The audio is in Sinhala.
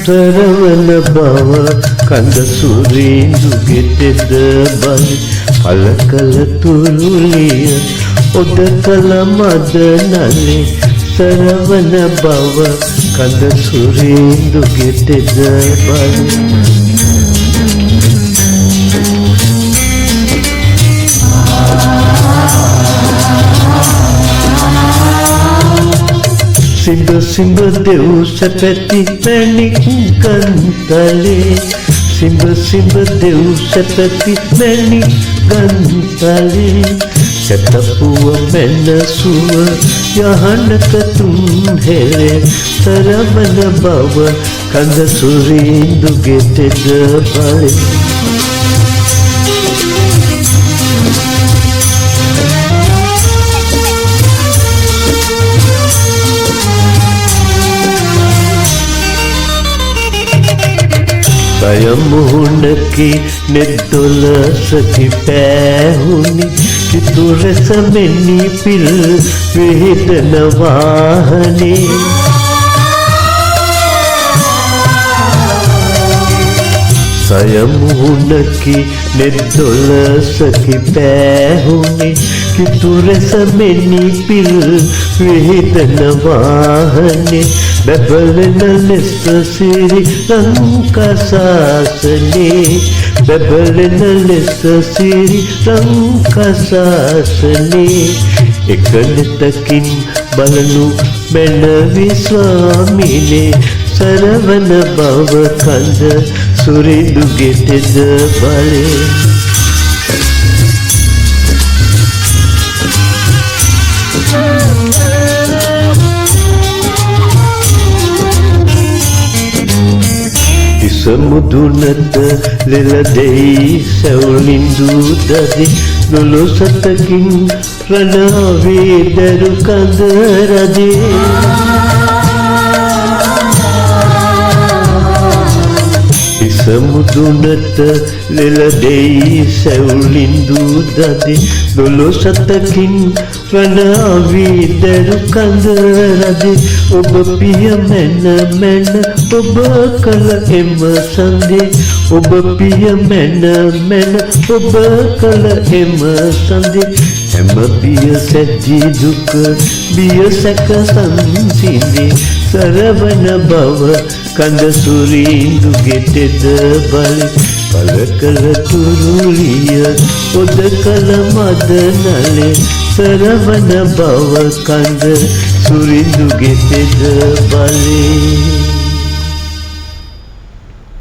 සරවන බව කඳ සුරිඳුගේ තෙද බල පල කළ තුරුලිය ඔද කළ මද නලේ සරවන බව කඳ සුරිඳුගේ තෙද බල සිඹ සිඹ දෙව් සැපැති මැණික් ගන්තලේ සිඹ සිඹ දෙව් සැපැති මැණික් ගන්තලේ සැතපුව මැනසුව යහනක තුන් හෙරේ සරවන බව කඳ සුරිඳුගේ තෙද බලේ මුහුණකි නෙද්දොලසකි පෑහුණි කිතුරස මෙන්නි පිල් විහිදන වාහනේ මුහුණකි නෙද්දොලසකි පෑහුණි කිතුරස මෙන්නි පිල් විහිදන වාහනේ බබලන ලෙස සිරි ලංකා ශාසනේ බබලන ලෙස සිරි ලංකා ශාසනේ එකලතකින් බලනු මැනවි ස්වාමිනේ සරවන බව කඳ සුරිඳුගේ තෙද බලේ සමුදුනට ලෙල දෙයි සැවුලින්දු දදි නොලොසතකින් රණාවේ දරු කඳ රජේ සමුදුනට ලෙල දෙයි සැවුලින්දු දදි නොලොසතකින් රණාවේ දරු කඳ රජේ ඔබ පිය මැන මැන ඔබ කළ එම සඳේ ඔබ පිය මැන මැන ඔබ කළ එම සඳේ හැම බිය සැදි දුක බිය සැක සංසිඳේ සරවන බව කඳ සුරිඳුගේ තෙද බලේ පල කළ තුරුලිය ඔද කළ මද නලේ සරවන බව කඳ සුරිඳුගේ තෙද බලේ